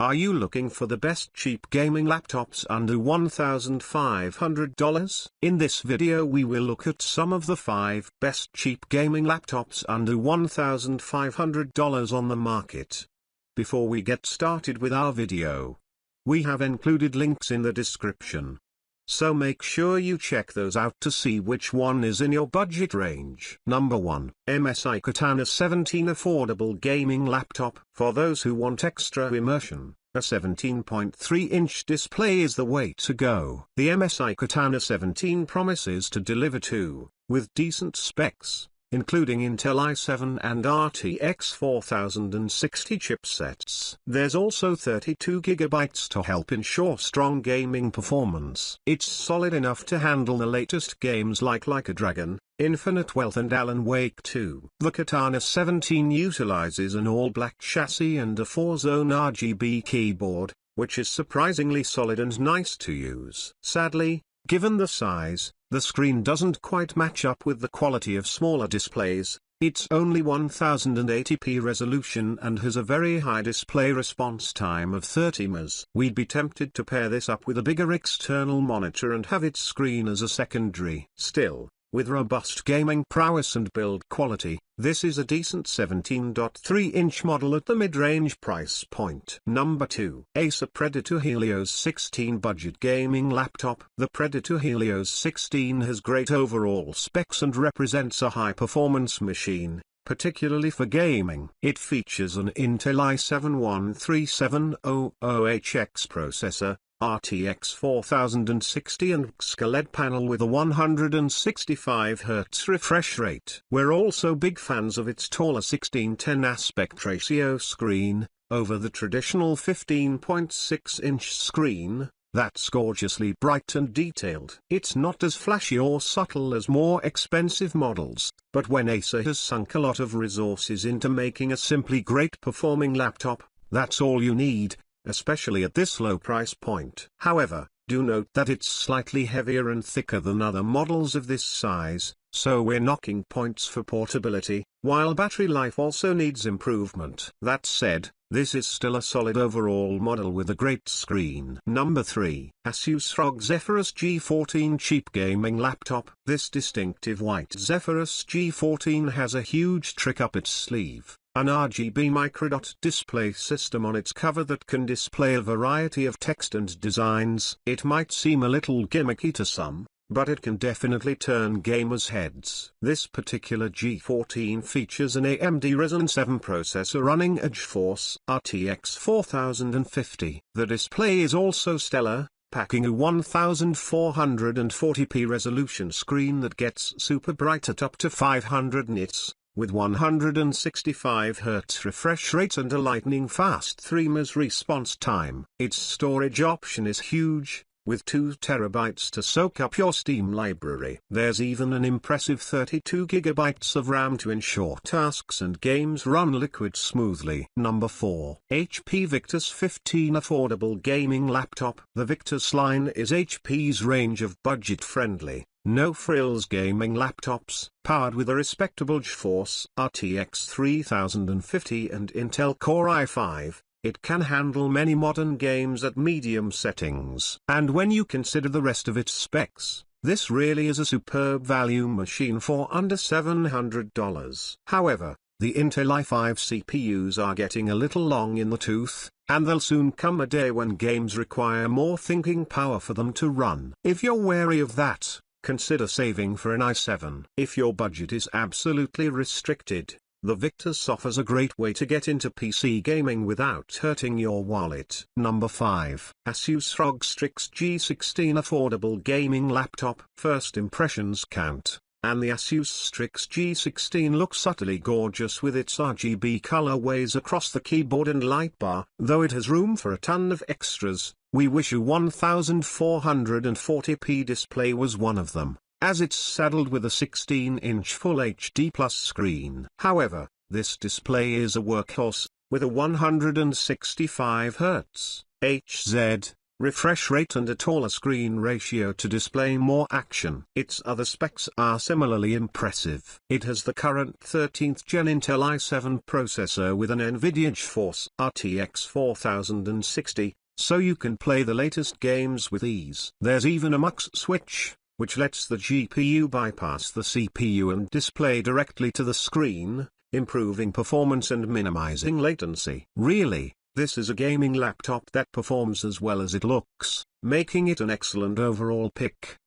Are you looking for the best cheap gaming laptops under $1,500? In this video we will look at some of the 5 best cheap gaming laptops under $1,500 on the market. Before we get started with our video, we have included links in the description, so make sure you check those out to see which one is in your budget range. Number 1, MSI Katana 17 Affordable Gaming Laptop. For those who want extra immersion, a 17.3-inch display is the way to go. The MSI Katana 17 promises to deliver two, with decent specs, including Intel i7 and RTX 4060 chipsets. There's also 32GB to help ensure strong gaming performance. It's solid enough to handle the latest games like a Dragon, Infinite Wealth and Alan Wake 2. The Katana 17 utilizes an all-black chassis and a 4-zone RGB keyboard, which is surprisingly solid and nice to use. Sadly, given the size, the screen doesn't quite match up with the quality of smaller displays. It's only 1080p resolution and has a very high display response time of 30 ms. We'd be tempted to pair this up with a bigger external monitor and have its screen as a secondary. Still, with robust gaming prowess and build quality, this is a decent 17.3-inch model at the mid-range price point. Number 2. Acer Predator Helios 16 Budget Gaming Laptop. The Predator Helios 16 has great overall specs and represents a high-performance machine, particularly for gaming. It features an Intel i7-13700HX processor, RTX 4060 and XQLED panel with a 165Hz refresh rate. We're also big fans of its taller 16:10 aspect ratio screen, over the traditional 15.6-inch screen, that's gorgeously bright and detailed. It's not as flashy or subtle as more expensive models, but when Acer has sunk a lot of resources into making a simply great performing laptop, that's all you need, especially at this low price point. However, do note that it's slightly heavier and thicker than other models of this size, so we're knocking points for portability, while battery life also needs improvement. That said, this is still a solid overall model with a great screen. Number 3. Asus ROG Zephyrus G14 Cheap Gaming Laptop. This distinctive white Zephyrus G14 has a huge trick up its sleeve. An RGB microdot display system on its cover that can display a variety of text and designs. It might seem a little gimmicky to some, but it can definitely turn gamers' heads. This particular G14 features an AMD Ryzen 7 processor running a GeForce RTX 4050. The display is also stellar, packing a 1440p resolution screen that gets super bright at up to 500 nits. With 165Hz refresh rate and a lightning-fast 3 ms response time. Its storage option is huge, with 2 TB to soak up your Steam library. There's even an impressive 32GB of RAM to ensure tasks and games run liquid smoothly. Number 4. HP Victus 15 Affordable Gaming Laptop. The Victus line is HP's range of budget-friendly, no-frills gaming laptops, powered with a respectable GeForce RTX 3050 and Intel Core i5. It can handle many modern games at medium settings. And when you consider the rest of its specs, this really is a superb value machine for under $700. However, the Intel i5 CPUs are getting a little long in the tooth, and there'll soon come a day when games require more thinking power for them to run. If you're wary of that, consider saving for an i7. If your budget is absolutely restricted, the Victus offers a great way to get into PC gaming without hurting your wallet. Number 5. Asus ROG Strix G16 Affordable Gaming Laptop. First impressions count, and the Asus Strix G16 looks utterly gorgeous with its RGB colorways across the keyboard and light bar. Though it has room for a ton of extras, we wish a 1440p display was one of them, as it's saddled with a 16-inch Full HD Plus screen. However, this display is a workhorse, with a 165Hz HZ refresh rate and a taller screen ratio to display more action. Its other specs are similarly impressive. It has the current 13th gen Intel i7 processor with an NVIDIA GeForce RTX 4060, so you can play the latest games with ease. There's even a MUX switch, which lets the GPU bypass the CPU and display directly to the screen, improving performance and minimizing latency. Really, this is a gaming laptop that performs as well as it looks, making it an excellent overall pick.